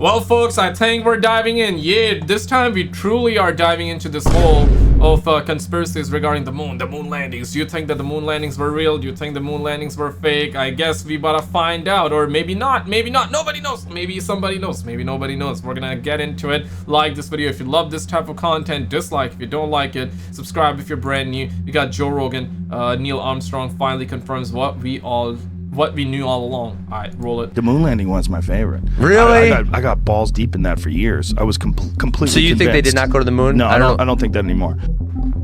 Well, folks, I think we're diving in. Yeah, this time we truly are diving into this hole of conspiracies regarding the moon landings. Do you think that the moon landings were real? Do you think the moon landings were fake? I guess we gotta find out, or maybe not, nobody knows. Maybe somebody knows, maybe nobody knows. We're gonna get into it. Like this video if you love this type of content, dislike if you don't like it, subscribe if you're brand new. We got Joe Rogan, Neil Armstrong finally confirms what we knew all along. Alright, roll it. The moon landing one's my favorite. Really? I got balls deep in that for years. I was completely So you think they did not go to the moon? No, I don't think that anymore.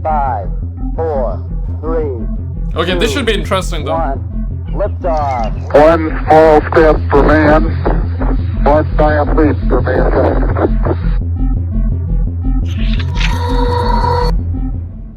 5, 4, 3. Okay, this should be interesting though. 1. Liftoff. One small step for man, one giant leap for mankind.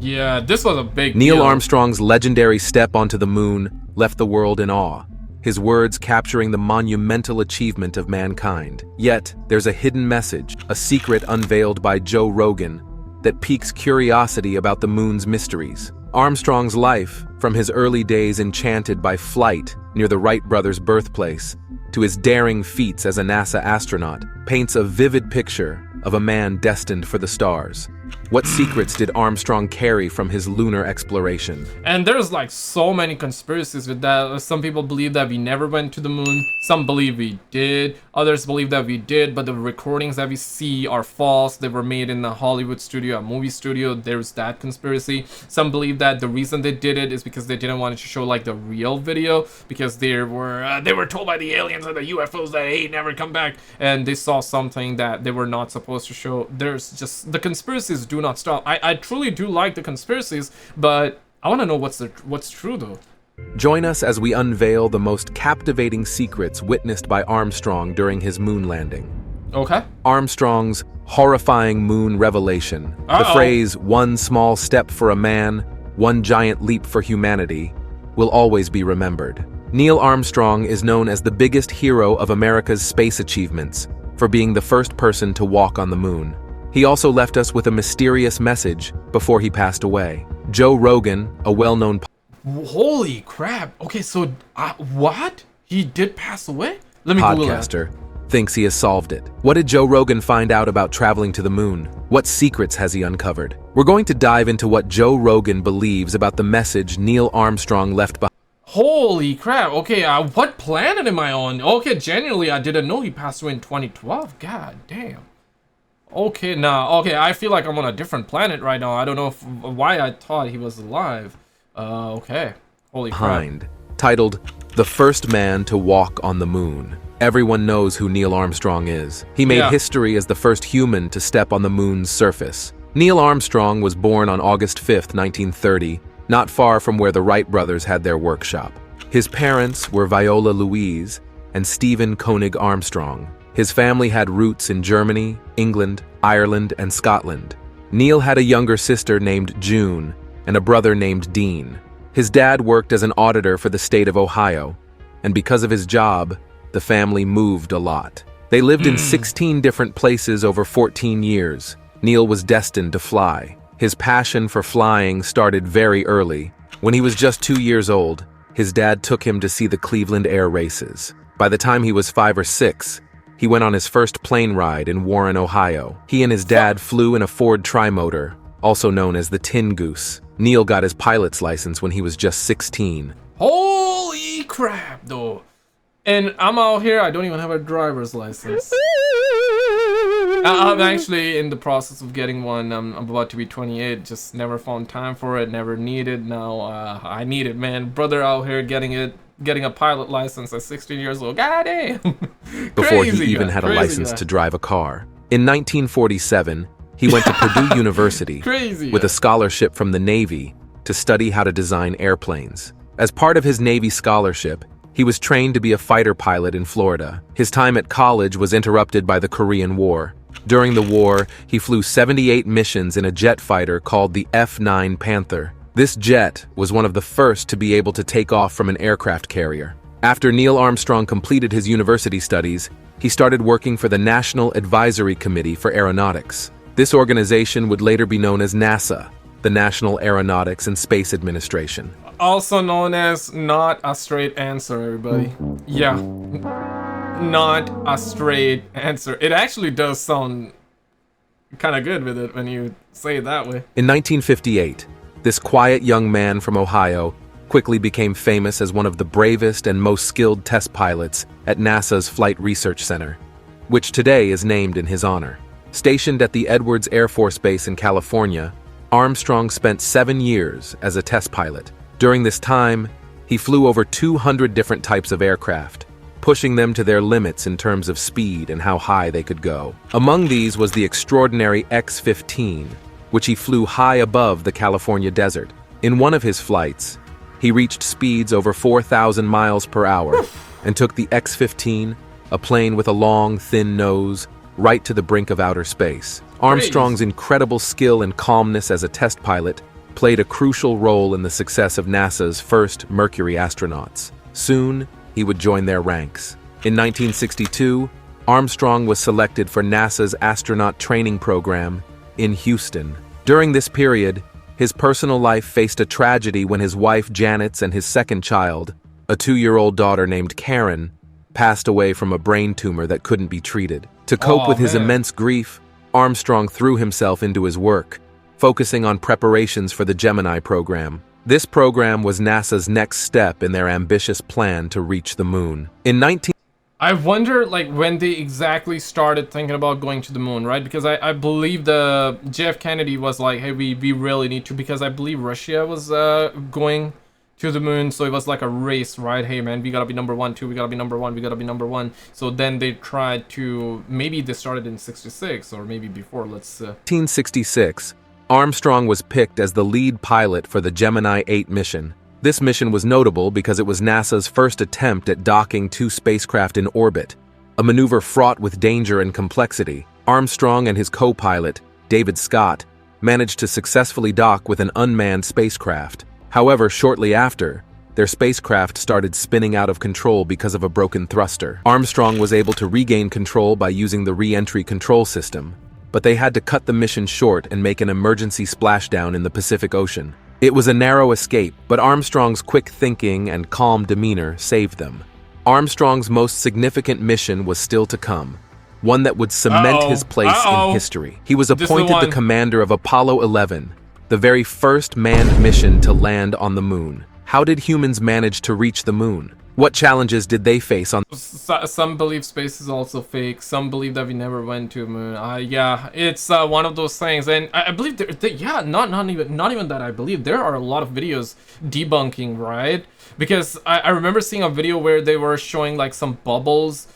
Yeah, this was a big Neil deal. Armstrong's legendary step onto the moon left the world in awe, his words capturing the monumental achievement of mankind. Yet, there's a hidden message, a secret unveiled by Joe Rogan, that piques curiosity about the moon's mysteries. Armstrong's life, from his early days enchanted by flight near the Wright brothers' birthplace, to his daring feats as a NASA astronaut, paints a vivid picture of a man destined for the stars. What secrets did Armstrong carry from his lunar exploration? And there's like so many conspiracies with that. Some people believe that we never went to the moon. Some believe we did. Others believe that we did, but the recordings that we see are false. They were made in a Hollywood studio, a movie studio. There's that conspiracy. Some believe that the reason they did it is because they didn't want to show like the real video, because they were told by the aliens and the UFOs that hey, never come back, and they saw something that they were not supposed to show. There's just the conspiracies do not stop. I truly do like the conspiracies, but I want to know what's true though. Join us as we unveil the most captivating secrets witnessed by Armstrong during his moon landing. Okay. Armstrong's horrifying moon revelation. The phrase, "one small step for a man, one giant leap for humanity," will always be remembered. Neil Armstrong is known as the biggest hero of America's space achievements for being the first person to walk on the moon. He also left us with a mysterious message before he passed away. Joe Rogan, a well-known Holy crap. Okay, so what? He did pass away? Let me Google that. podcaster, thinks he has solved it. What did Joe Rogan find out about traveling to the moon? What secrets has he uncovered? We're going to dive into what Joe Rogan believes about the message Neil Armstrong left behind. Holy crap. Okay, what planet am I on? Okay, genuinely, I didn't know he passed away in 2012. God damn. Okay, okay, I feel like I'm on a different planet right now. I don't know why I thought he was alive. Okay. Holy crap. Titled, "The First Man to Walk on the Moon." Everyone knows who Neil Armstrong is. He made history as the first human to step on the moon's surface. Neil Armstrong was born on August 5th, 1930, not far from where the Wright brothers had their workshop. His parents were Viola Louise and Stephen Koenig Armstrong. His family had roots in Germany, England, Ireland, and Scotland. Neil had a younger sister named June and a brother named Dean. His dad worked as an auditor for the state of Ohio, and because of his job, the family moved a lot. They lived in 16 different places over 14 years. Neil was destined to fly. His passion for flying started very early. When he was just 2 years old, his dad took him to see the Cleveland Air Races. By the time he was 5 or 6, he went on his first plane ride in Warren, Ohio. He and his dad flew in a Ford Trimotor, also known as the Tin Goose. Neil got his pilot's license when he was just 16. Holy crap, though. And I'm out here, I don't even have a driver's license. I'm actually in the process of getting one. I'm about to be 28, just never found time for it, never needed. Now I need it, man. Brother out here getting a pilot license at 16 years old. God damn. Before he even had a license to drive a car. In 1947, he went to Purdue University with a scholarship from the Navy to study how to design airplanes. As part of his Navy scholarship, he was trained to be a fighter pilot in Florida. His time at college was interrupted by the Korean War. During the war, he flew 78 missions in a jet fighter called the F-9 Panther. This jet was one of the first to be able to take off from an aircraft carrier. After Neil Armstrong completed his university studies, he started working for the National Advisory Committee for Aeronautics. This organization would later be known as NASA, the National Aeronautics and Space Administration. Also known as not a straight answer, everybody. Yeah. not a straight answer. It actually does sound kind of good with it when you say it that way. In 1958, this quiet young man from Ohio quickly became famous as one of the bravest and most skilled test pilots at NASA's Flight Research Center, which today is named in his honor. Stationed at the Edwards Air Force Base in California, Armstrong spent 7 years as a test pilot. During this time, he flew over 200 different types of aircraft, pushing them to their limits in terms of speed and how high they could go. Among these was the extraordinary X-15, which he flew high above the California desert. In one of his flights, he reached speeds over 4,000 miles per hour and took the X-15, a plane with a long, thin nose, right to the brink of outer space. Armstrong's incredible skill and calmness as a test pilot played a crucial role in the success of NASA's first Mercury astronauts. Soon, he would join their ranks. In 1962, Armstrong was selected for NASA's astronaut training program in Houston. During this period, his personal life faced a tragedy when his wife Janet and his second child, a 2-year-old daughter named Karen, passed away from a brain tumor that couldn't be treated. To cope with his immense grief, Armstrong threw himself into his work, focusing on preparations for the Gemini program. This program was NASA's next step in their ambitious plan to reach the moon. I wonder, like, when they exactly started thinking about going to the moon, right? Because I believe the JF Kennedy was like, hey, we really need to, because I believe Russia was going to the moon, so it was like a race, right? Hey, man, we gotta be number one, too. We gotta be number one. We gotta be number one. So then they tried to, maybe they started in 66, or maybe before, let's... 1966, Armstrong was picked as the lead pilot for the Gemini 8 mission. This mission was notable because it was NASA's first attempt at docking 2 spacecraft in orbit, a maneuver fraught with danger and complexity. Armstrong and his co-pilot, David Scott, managed to successfully dock with an unmanned spacecraft. However, shortly after, their spacecraft started spinning out of control because of a broken thruster. Armstrong was able to regain control by using the re-entry control system, but they had to cut the mission short and make an emergency splashdown in the Pacific Ocean. It was a narrow escape, but Armstrong's quick thinking and calm demeanor saved them. Armstrong's most significant mission was still to come, one that would cement his place in history. He was appointed the commander of Apollo 11, the very first manned mission to land on the moon. How did humans manage to reach the moon? What challenges did they face on? Some believe space is also fake. Some believe that we never went to the moon. Yeah, it's one of those things, and I believe yeah, not even that. I believe there are a lot of videos debunking, right? Because I remember seeing a video where they were showing like some bubbles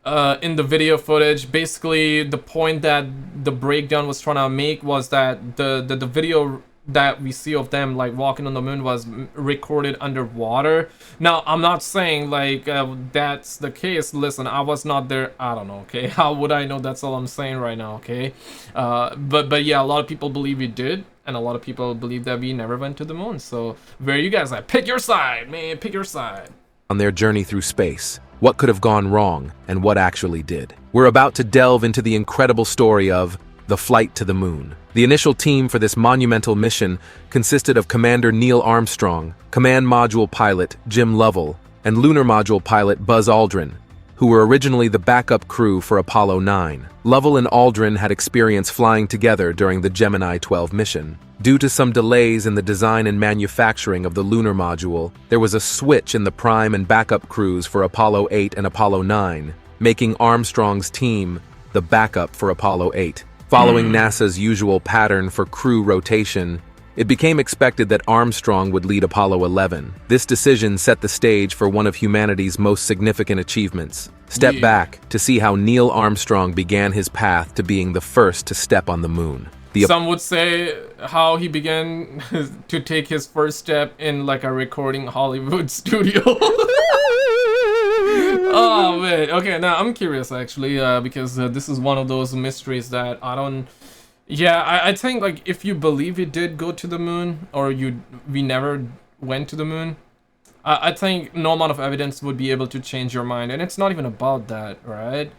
in the video footage. Basically, the point that the breakdown was trying to make was that the video that we see of them like walking on the moon was recorded underwater. Now, I'm not saying like that's the case. Listen, I was not there. I don't know, okay? How would I know? That's all I'm saying right now, okay? But yeah, a lot of people believe we did, and a lot of people believe that we never went to the moon. So where you guys at? Pick your side, man. Pick your side. On their journey through space, what could have gone wrong and what actually did? We're about to delve into the incredible story of the flight to the moon. The initial team for this monumental mission consisted of Commander Neil Armstrong, Command Module Pilot Jim Lovell, and Lunar Module Pilot Buzz Aldrin, who were originally the backup crew for Apollo 9. Lovell and Aldrin had experience flying together during the Gemini 12 mission. Due to some delays in the design and manufacturing of the lunar module, there was a switch in the prime and backup crews for Apollo 8 and Apollo 9, making Armstrong's team the backup for Apollo 8. Following NASA's usual pattern for crew rotation, it became expected that Armstrong would lead Apollo 11. This decision set the stage for one of humanity's most significant achievements. Step back to see how Neil Armstrong began his path to being the first to step on the moon. Some would say how he began to take his first step in like a recording Hollywood studio. Oh man, okay, now I'm curious actually, because this is one of those mysteries that I don't... Yeah, I think like if you believe we did go to the moon, or we never went to the moon, I think no amount of evidence would be able to change your mind, and it's not even about that, right?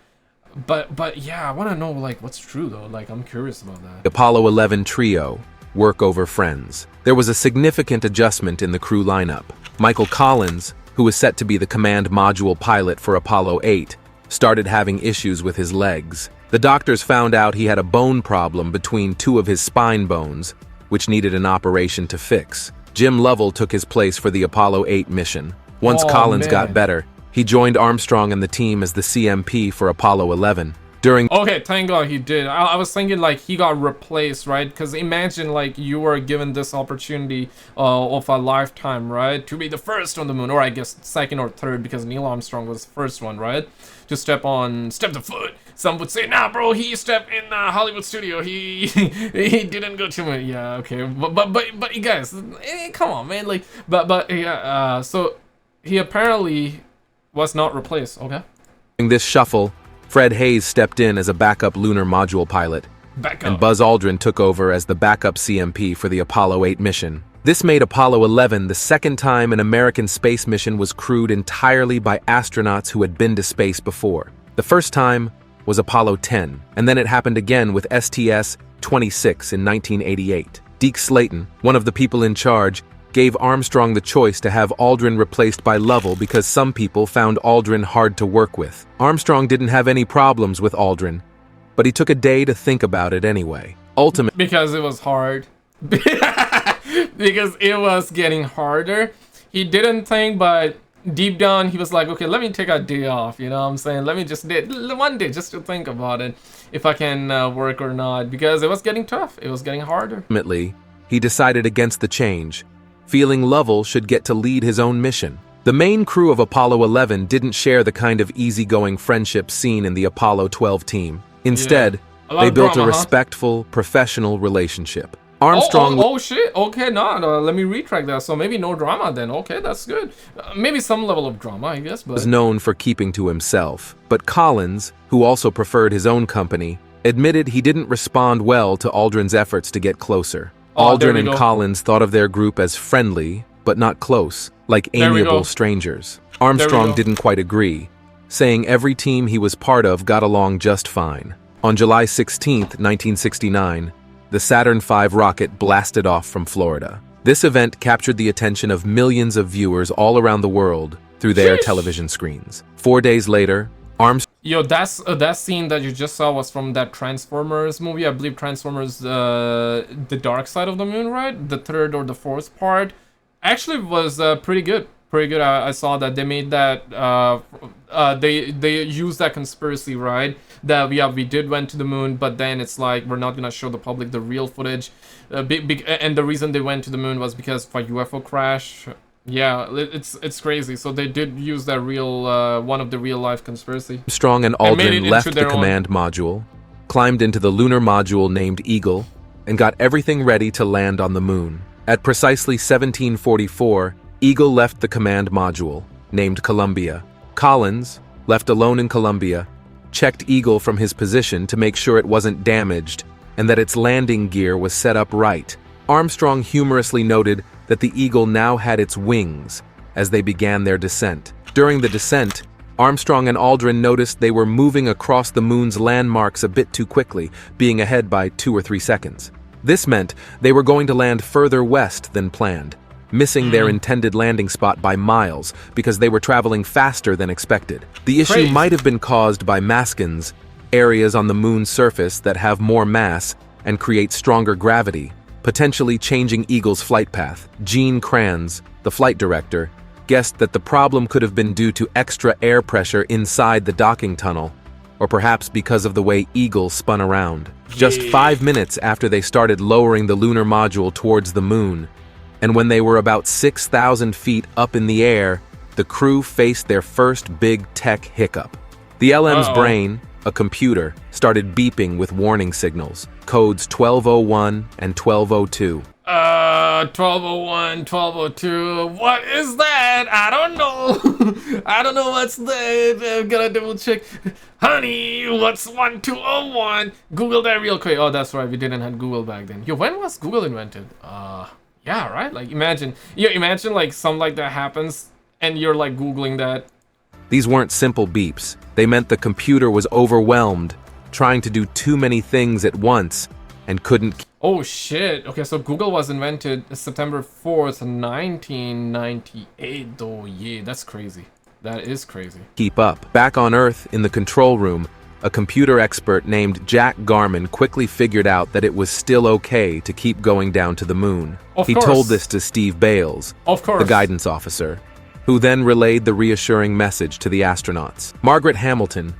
But yeah, I want to know like what's true though. Like I'm curious about that. Apollo 11 trio, work over friends. There was a significant adjustment in the crew lineup. Michael Collins, who was set to be the command module pilot for Apollo 8, started having issues with his legs. The doctors found out he had a bone problem between two of his spine bones, which needed an operation to fix. Jim Lovell took his place for the Apollo 8 mission. Once Collins got better, he joined Armstrong and the team as the CMP for Apollo 11. Okay, thank God he did. I was thinking like he got replaced, right? Because imagine like you were given this opportunity of a lifetime, right? To be the first on the moon, or I guess second or third, because Neil Armstrong was the first one, right? To step the foot. Some would say, nah, bro, he stepped in the Hollywood studio. He didn't go to moon. Yeah, okay, but you guys, come on, man. Like, but yeah. So he apparently was not replaced. Okay. During this shuffle, Fred Hayes stepped in as a backup lunar module pilot, and Buzz Aldrin took over as the backup CMP for the Apollo 8 mission. This made Apollo 11 the second time an American space mission was crewed entirely by astronauts who had been to space before. The first time was Apollo 10, and then it happened again with STS-26 in 1988. Deke Slayton, one of the people in charge, gave Armstrong the choice to have Aldrin replaced by Lovell because some people found Aldrin hard to work with. Armstrong didn't have any problems with Aldrin, but he took a day to think about it anyway. Ultimately, because it was hard. Because it was getting harder. He didn't think, but deep down he was like, okay, let me take a day off, you know what I'm saying? Let me just one day just to think about it, if I can work or not, because it was getting tough. It was getting harder. Ultimately, he decided against the change, feeling Lovell should get to lead his own mission. The main crew of Apollo 11 didn't share the kind of easygoing friendship seen in the Apollo 12 team. Instead, they built a respectful, professional relationship. Armstrong... Oh, shit. Okay, no, let me retract that. So maybe no drama then. Okay, that's good. Maybe some level of drama, I guess, but... was known for keeping to himself. But Collins, who also preferred his own company, admitted he didn't respond well to Aldrin's efforts to get closer. Aldrin and Collins thought of their group as friendly, but not close, like amiable strangers. Armstrong didn't quite agree, saying every team he was part of got along just fine. On July 16, 1969, the Saturn V rocket blasted off from Florida. This event captured the attention of millions of viewers all around the world through their television screens. 4 days later, Armstrong... Yo, that scene that you just saw was from that Transformers movie. I believe Transformers, The Dark Side of the Moon, right? The third or the fourth part. Actually was pretty good. Pretty good. I saw that they made that, they used that conspiracy, right? That we did went to the moon, but then it's like, we're not gonna show the public the real footage. And the reason they went to the moon was because of a UFO crash. Yeah, it's crazy. So they did use that real, one of the real life conspiracy. Armstrong and Aldrin left the command module, climbed into the lunar module named Eagle, and got everything ready to land on the moon. At precisely 1744, Eagle left the command module, named Columbia. Collins, left alone in Columbia, checked Eagle from his position to make sure it wasn't damaged and that its landing gear was set up right. Armstrong humorously noted that the Eagle now had its wings as they began their descent. During the descent, Armstrong and Aldrin noticed they were moving across the moon's landmarks a bit too quickly, being ahead by 2 or 3 seconds. This meant they were going to land further west than planned, missing their intended landing spot by miles because they were traveling faster than expected. The issue might have been caused by maskins, areas on the moon's surface that have more mass and create stronger gravity, potentially changing Eagle's flight path. Gene Kranz, the flight director, guessed that the problem could have been due to extra air pressure inside the docking tunnel, or perhaps because of the way Eagle spun around. Just 5 minutes after they started lowering the lunar module towards the moon, and when they were about 6,000 feet up in the air, the crew faced their first big tech hiccup. The LM's brain, a computer, started beeping with warning signals, codes 1201 and 1202. 1201, 1202, what is that? I don't know. I don't know what's that. I'm gonna double check. Honey, what's 1201? Google that real quick. Oh, that's right, we didn't have Google back then. Yo, when was Google invented? Yeah, right? Like, imagine like something like that happens and you're like Googling that. These weren't simple beeps. They meant the computer was overwhelmed, trying to do too many things at once, and couldn't... Oh shit. Okay, so Google was invented September 4th, 1998. Oh yeah, that's crazy. That is crazy. Keep up. Back on Earth, in the control room, a computer expert named Jack Garman quickly figured out that it was still okay to keep going down to the moon. He told this to Steve Bales, the guidance officer, who then relayed the reassuring message to the astronauts. Margaret Hamilton,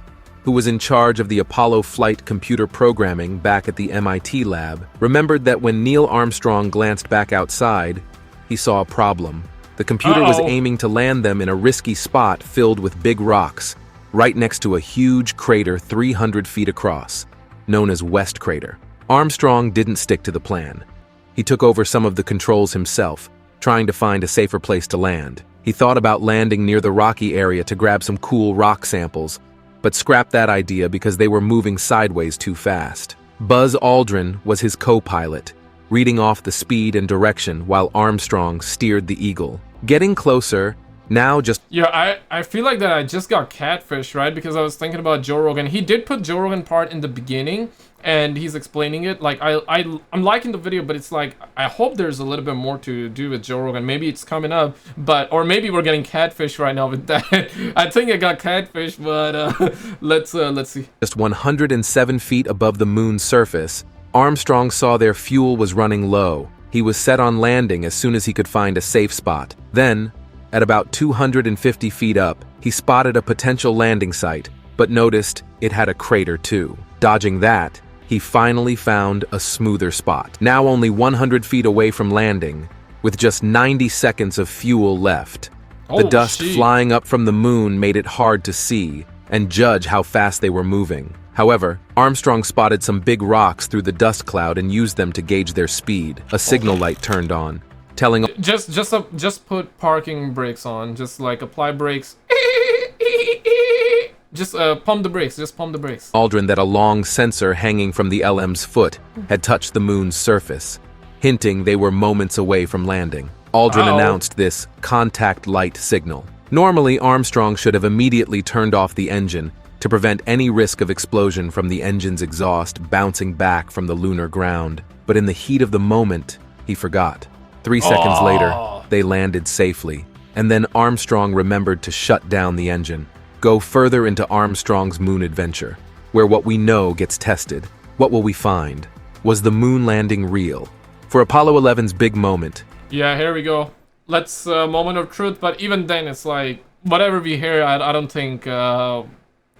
who was in charge of the Apollo flight computer programming back at the MIT lab, remembered that when Neil Armstrong glanced back outside, he saw a problem. The computer was aiming to land them in a risky spot filled with big rocks, right next to a huge crater 300 feet across, known as West Crater. Armstrong didn't stick to the plan. He took over some of the controls himself, trying to find a safer place to land. He thought about landing near the rocky area to grab some cool rock samples, but scrapped that idea because they were moving sideways too fast. Buzz Aldrin was his co-pilot, reading off the speed and direction while Armstrong steered the Eagle. Getting closer, now just... Yeah, I feel like that I just got catfish, right? Because I was thinking about Joe Rogan. He did put Joe Rogan part in the beginning, and he's explaining it. Like, I'm liking the video, but it's like, I hope there's a little bit more to do with Joe Rogan. Maybe it's coming up, but... Or maybe we're getting catfish right now with that. I think I got catfish, but let's see. Just 107 feet above the moon's surface, Armstrong saw their fuel was running low. He was set on landing as soon as he could find a safe spot. Then, at about 250 feet up, he spotted a potential landing site, but noticed it had a crater too. Dodging that, he finally found a smoother spot. Now only 100 feet away from landing, with just 90 seconds of fuel left. The dust flying up from the moon made it hard to see and judge how fast they were moving. However, Armstrong spotted some big rocks through the dust cloud and used them to gauge their speed. A signal light turned on, telling... Just put parking brakes on. Just like apply brakes. Just pump the brakes. Just pump the brakes. Aldrin that a long sensor hanging from the LM's foot had touched the moon's surface, hinting they were moments away from landing. Aldrin announced this contact light signal. Normally, Armstrong should have immediately turned off the engine to prevent any risk of explosion from the engine's exhaust bouncing back from the lunar ground. But in the heat of the moment, he forgot. 3 seconds later, they landed safely, and then Armstrong remembered to shut down the engine. Go further into Armstrong's moon adventure, where what we know gets tested. What will we find? Was the moon landing real? For Apollo 11's big moment. Yeah, here we go. Let's moment of truth, but even then it's like, whatever we hear, I don't think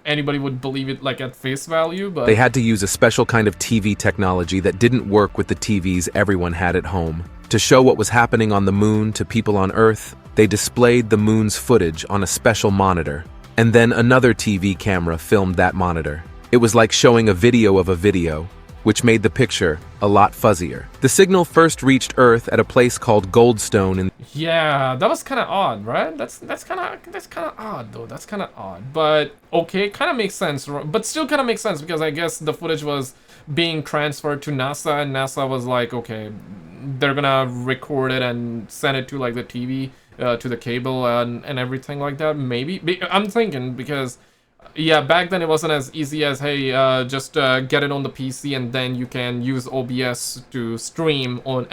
anybody would believe it like at face value, but... They had to use a special kind of TV technology that didn't work with the TVs everyone had at home. To show what was happening on the moon to people on Earth, they displayed the moon's footage on a special monitor, and then another TV camera filmed that monitor. It was like showing a video of a video, which made the picture a lot fuzzier. The signal first reached Earth at a place called Goldstone in... Yeah, that was kind of odd, right? That's kind of odd though. That's kind of odd, but okay, kind of makes sense. But still kind of makes sense because I guess the footage was being transferred to NASA, and NASA was like, okay, they're gonna record it and send it to like the TV, to the cable and everything like that. Maybe I'm thinking because. Yeah, back then it wasn't as easy as, hey, just get it on the PC and then you can use OBS to stream on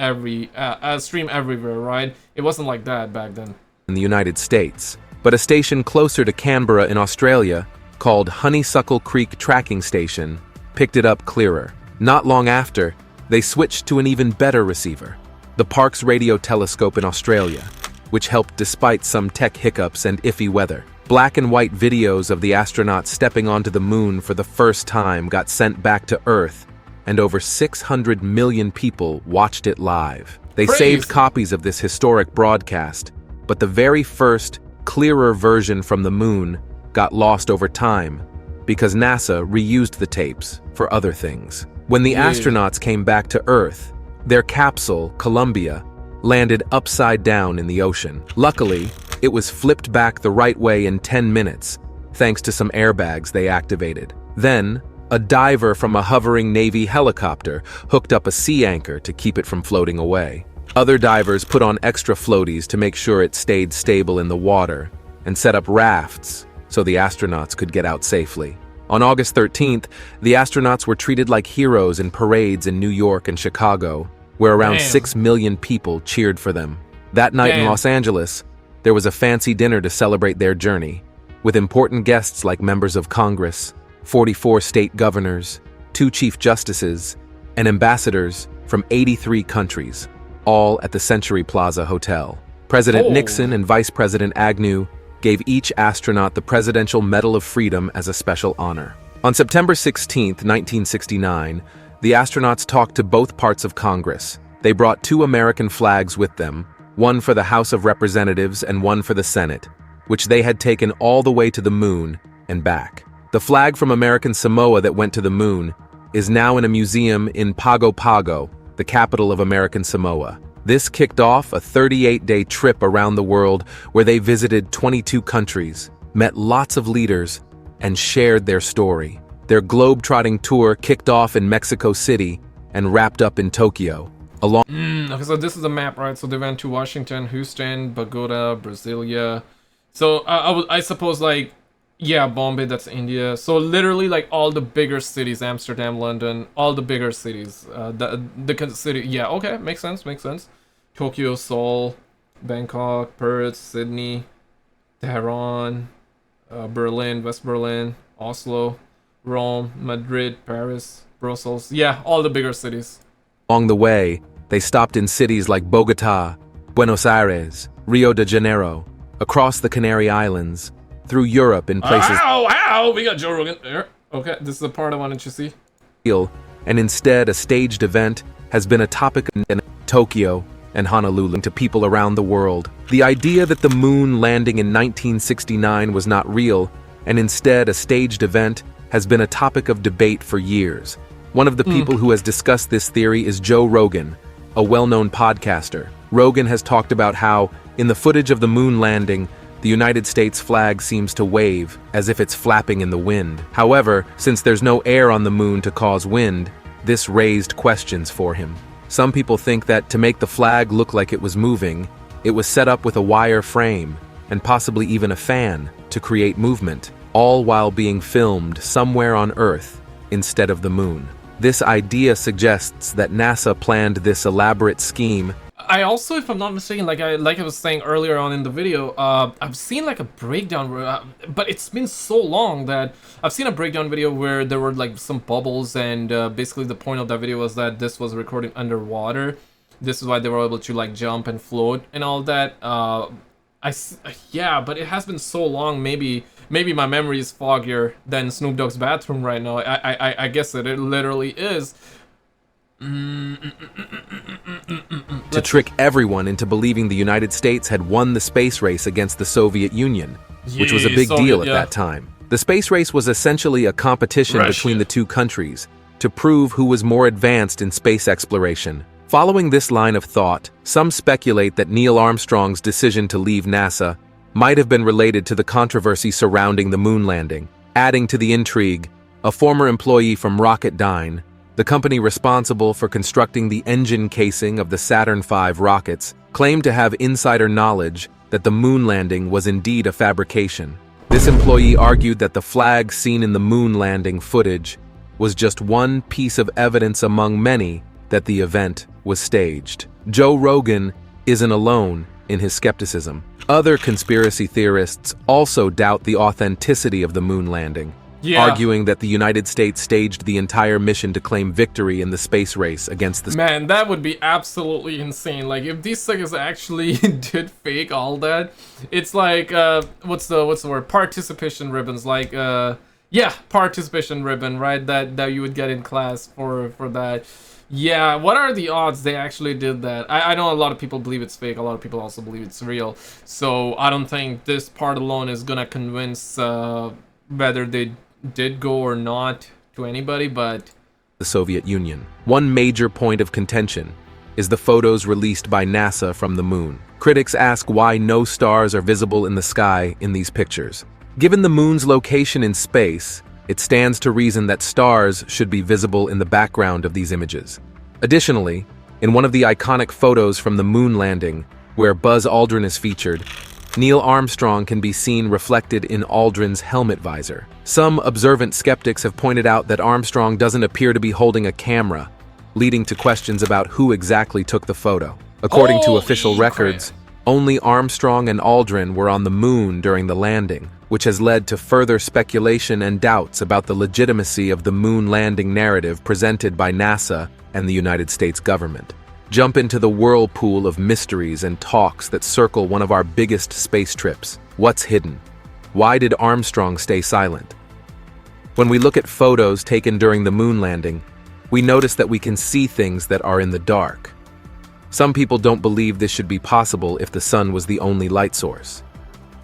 stream everywhere, right? It wasn't like that back then. In the United States, but a station closer to Canberra in Australia, called Honeysuckle Creek Tracking Station, picked it up clearer. Not long after, they switched to an even better receiver, the Parkes Radio Telescope in Australia, which helped despite some tech hiccups and iffy weather. Black and white videos of the astronauts stepping onto the moon for the first time got sent back to Earth, and over 600 million people watched it live. They saved copies of this historic broadcast, but the very first, clearer version from the moon got lost over time because NASA reused the tapes for other things. When the astronauts came back to Earth, their capsule, Columbia, landed upside down in the ocean. Luckily, it was flipped back the right way in 10 minutes, thanks to some airbags they activated. Then, a diver from a hovering Navy helicopter hooked up a sea anchor to keep it from floating away. Other divers put on extra floaties to make sure it stayed stable in the water, and set up rafts so the astronauts could get out safely. On August 13th, the astronauts were treated like heroes in parades in New York and Chicago, where around 6 million people cheered for them. That night in Los Angeles, there was a fancy dinner to celebrate their journey, with important guests like members of Congress, 44 state governors, 2 chief justices, and ambassadors from 83 countries, all at the Century Plaza Hotel. President Nixon and Vice President Agnew gave each astronaut the Presidential Medal of Freedom as a special honor. On September 16, 1969, the astronauts talked to both parts of Congress. They brought 2 American flags with them, one for the House of Representatives and one for the Senate, which they had taken all the way to the moon and back. The flag from American Samoa that went to the moon is now in a museum in Pago Pago, the capital of American Samoa. This kicked off a 38-day trip around the world where they visited 22 countries, met lots of leaders, and shared their story. Their globe-trotting tour kicked off in Mexico City and wrapped up in Tokyo. Okay, so this is a map, right? So they went to Washington, Houston, Bogota, Brasilia. So I suppose, like, yeah, Bombay, that's India. So literally, like, all the bigger cities, Amsterdam, London, all the bigger cities. The city, yeah, okay, makes sense. Tokyo, Seoul, Bangkok, Perth, Sydney, Tehran, Berlin, West Berlin, Oslo, Rome, Madrid, Paris, Brussels. Yeah, all the bigger cities. Along the way, they stopped in cities like Bogota, Buenos Aires, Rio de Janeiro, across the Canary Islands, through Europe in places... Ow! We got Joe Rogan there. Okay, this is the part I wanted to see. And instead, a staged event has been a topic in Tokyo and Honolulu to people around the world. The idea that the moon landing in 1969 was not real, and instead a staged event, has been a topic of debate for years. One of the people who has discussed this theory is Joe Rogan, a well-known podcaster. Rogan has talked about how, in the footage of the moon landing, the United States flag seems to wave, as if it's flapping in the wind. However, since there's no air on the moon to cause wind, this raised questions for him. Some people think that to make the flag look like it was moving, it was set up with a wire frame, and possibly even a fan, to create movement, all while being filmed somewhere on Earth, instead of the moon. This idea suggests that NASA planned this elaborate scheme. I also, if I'm not mistaken, like I was saying earlier on in the video, I've seen like a breakdown, but it's been so long that I've seen a breakdown video where there were like some bubbles, and basically the point of that video was that this was recorded underwater. This is why they were able to like jump and float and all that. Yeah, but it has been so long. Maybe my memory is foggier than Snoop Dogg's bathroom right now. I guess it literally is. To trick everyone into believing the United States had won the space race against the Soviet Union, which was a big deal at that time. The space race was essentially a competition between the two countries to prove who was more advanced in space exploration. Following this line of thought, some speculate that Neil Armstrong's decision to leave NASA might have been related to the controversy surrounding the moon landing. Adding to the intrigue, a former employee from Rocketdyne, the company responsible for constructing the engine casing of the Saturn V rockets, claimed to have insider knowledge that the moon landing was indeed a fabrication. This employee argued that the flag seen in the moon landing footage was just one piece of evidence among many that the event was staged. Joe Rogan isn't alone in his skepticism. Other conspiracy theorists also doubt the authenticity of the moon landing, arguing that the United States staged the entire mission to claim victory in the space race against the... Man, that would be absolutely insane. Like, if these suckers actually did fake all that, it's like, what's the word? Participation ribbons. Like, yeah, participation ribbon, right? That you would get in class for that. Yeah, what are the odds they actually did that? I know a lot of people believe it's fake. A lot of people also believe it's real. So I don't think this part alone is gonna convince whether they did go or not to anybody, but... The Soviet Union. One major point of contention is the photos released by NASA from the moon. Critics ask why no stars are visible in the sky in these pictures. Given the moon's location in space, it stands to reason that stars should be visible in the background of these images. Additionally, in one of the iconic photos from the moon landing, where Buzz Aldrin is featured, Neil Armstrong can be seen reflected in Aldrin's helmet visor. Some observant skeptics have pointed out that Armstrong doesn't appear to be holding a camera, leading to questions about who exactly took the photo. According to official records, Only Armstrong and Aldrin were on the moon during the landing, which has led to further speculation and doubts about the legitimacy of the moon landing narrative presented by NASA and the United States government. Jump into the whirlpool of mysteries and talks that circle one of our biggest space trips. What's hidden? Why did Armstrong stay silent? When we look at photos taken during the moon landing, we notice that we can see things that are in the dark. Some people don't believe this should be possible if the sun was the only light source.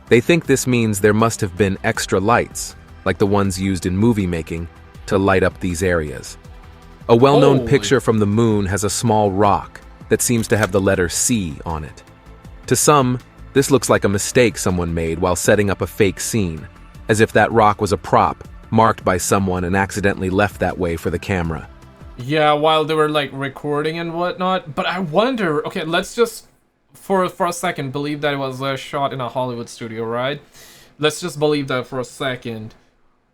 They think this means there must have been extra lights, like the ones used in movie making, to light up these areas. A well-known picture from the moon has a small rock that seems to have the letter C on it. To some, this looks like a mistake someone made while setting up a fake scene, as if that rock was a prop marked by someone and accidentally left that way for the camera. Yeah, while they were like recording and whatnot. But I wonder, okay, let's just for a second believe that it was shot in a Hollywood studio, right? Let's just believe that for a second.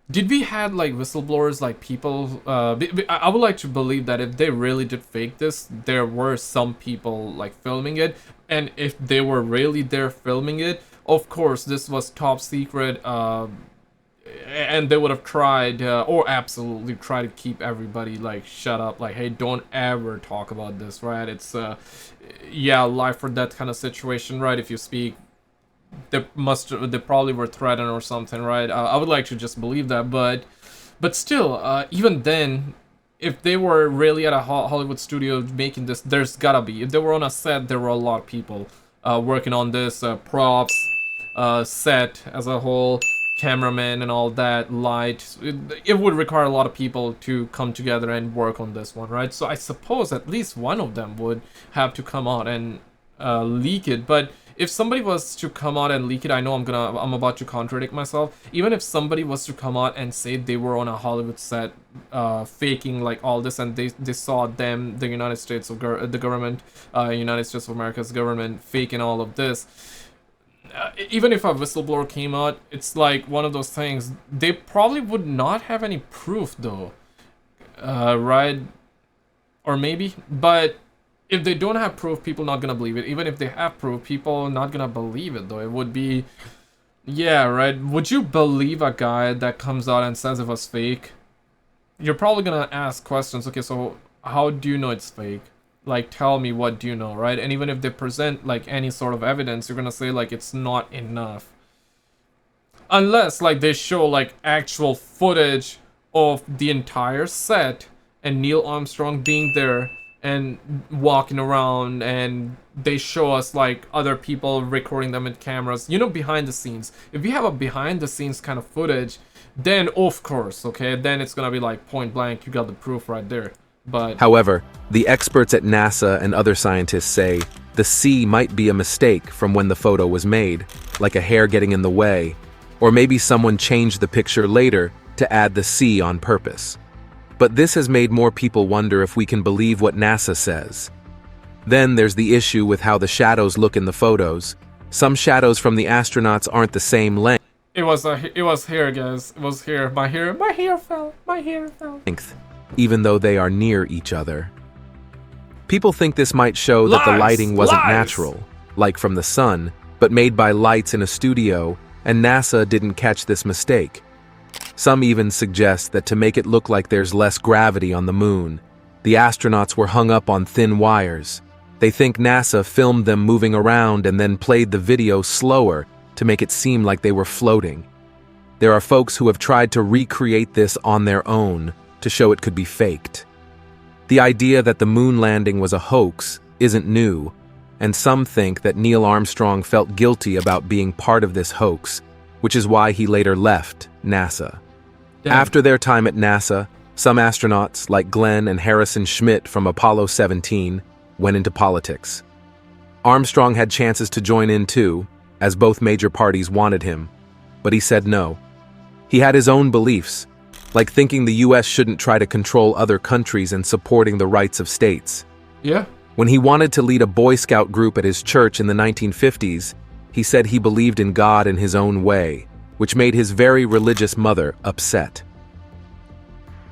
Did we had like whistleblowers, like people, I would like to believe that if they really did fake this, there were some people like filming it, and if they were really there filming it, of course this was top secret, and they would have tried, or absolutely try to keep everybody like shut up, like, hey, don't ever talk about this, right? It's yeah, life or death kind of situation, right? If you speak, they probably were threatened or something, right? I would like to just believe that, but still, even then, if they were really at a Hollywood studio making this, there's gotta be, if they were on a set, there were a lot of people working on this, props, set as a whole, cameraman and all that, light. It would require a lot of people to come together and work on this one, right? So I suppose at least one of them would have to come out and leak it. But if somebody was to come out and leak it, I know I'm about to contradict myself. Even if somebody was to come out and say they were on a Hollywood set, faking like all this, and they saw them, the United States of the government, United States of America's government, faking all of this. Even if a whistleblower came out, it's like one of those things. They probably would not have any proof, though, right? Or maybe, but if they don't have proof, people not gonna believe it. Even if they have proof, people not gonna believe it, though. It would be, yeah, right? Would you believe a guy that comes out and says it was fake? You're probably gonna ask questions. Okay, so how do you know it's fake? Like, tell me, what do you know, right? And even if they present like any sort of evidence, you're gonna say like it's not enough, unless like they show like actual footage of the entire set and Neil Armstrong being there and walking around, and they show us like other people recording them with cameras, you know, behind the scenes. If we have a behind the scenes kind of footage, then of course, okay, then it's gonna be like point blank, you got the proof right there. But however, the experts at NASA and other scientists say the C might be a mistake from when the photo was made, like a hair getting in the way, or maybe someone changed the picture later to add the C on purpose. But this has made more people wonder if we can believe what NASA says. Then there's the issue with how the shadows look in the photos. Some shadows from the astronauts aren't the same length. It was here, guys. It was here. My hair fell. Even though they are near each other. People think this might show that the lighting wasn't natural, like from the sun, but made by lights in a studio, and NASA didn't catch this mistake. Some even suggest that to make it look like there's less gravity on the moon, the astronauts were hung up on thin wires. They think NASA filmed them moving around and then played the video slower to make it seem like they were floating. There are folks who have tried to recreate this on their own, to show it could be faked. The idea that the moon landing was a hoax isn't new, and some think that Neil Armstrong felt guilty about being part of this hoax, which is why he later left NASA. Damn. After their time at NASA, some astronauts, like Glenn and Harrison Schmitt from Apollo 17, went into politics. Armstrong had chances to join in too, as both major parties wanted him, but he said no. He had his own beliefs, like thinking the US shouldn't try to control other countries and supporting the rights of states. Yeah. When he wanted to lead a Boy Scout group at his church in the 1950s, he said he believed in God in his own way, which made his very religious mother upset.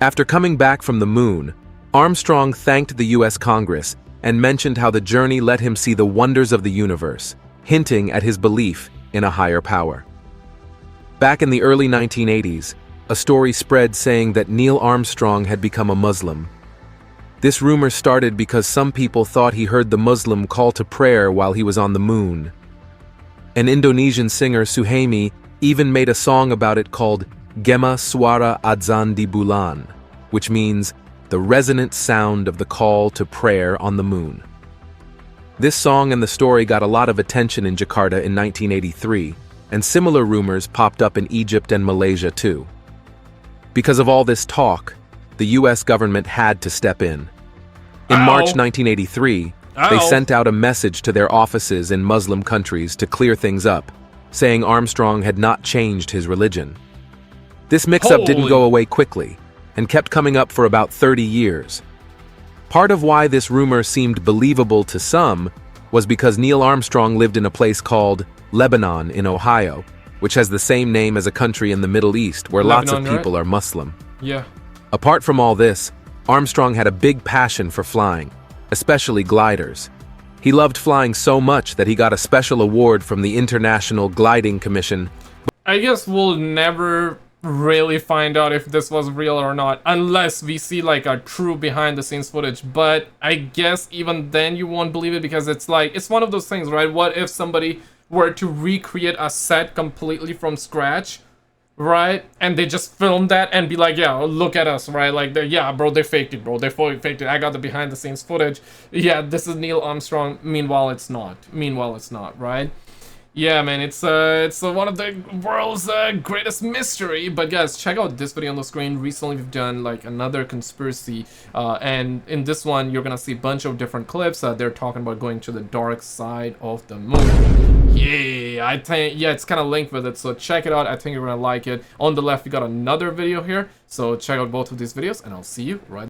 After coming back from the moon, Armstrong thanked the US Congress and mentioned how the journey let him see the wonders of the universe, hinting at his belief in a higher power. Back in the early 1980s, a story spread saying that Neil Armstrong had become a Muslim. This rumor started because some people thought he heard the Muslim call to prayer while he was on the moon. An Indonesian singer, Suhaimi, even made a song about it called Gema Suara Adzan di Bulan, which means the resonant sound of the call to prayer on the moon. This song and the story got a lot of attention in Jakarta in 1983, and similar rumors popped up in Egypt and Malaysia too. Because of all this talk, the US government had to step in. In March 1983, they sent out a message to their offices in Muslim countries to clear things up, saying Armstrong had not changed his religion. This mix-up didn't go away quickly, and kept coming up for about 30 years. Part of why this rumor seemed believable to some was because Neil Armstrong lived in a place called Lebanon in Ohio, which has the same name as a country in the Middle East where lots of people are Muslim. Yeah. Apart from all this, Armstrong had a big passion for flying, especially gliders. He loved flying so much that he got a special award from the International Gliding Commission. I guess we'll never really find out if this was real or not, unless we see like a true behind the scenes footage. But I guess even then you won't believe it, because it's like, it's one of those things, right? What if somebody were to recreate a set completely from scratch, right? And they just filmed that and be like, yeah, look at us, right? Like, yeah, bro, they faked it, bro. They faked it. I got the behind the scenes footage. Yeah, this is Neil Armstrong. Meanwhile, it's not. Right? Yeah, man, it's one of the world's greatest mystery. But guys, check out this video on the screen. Recently, we've done like another conspiracy, and in this one, you're gonna see a bunch of different clips. They're talking about going to the dark side of the moon. Yeah, I think, yeah, it's kind of linked with it, so check it out. I think you're gonna like it. On the left, we got another video here, so check out both of these videos, and I'll see you right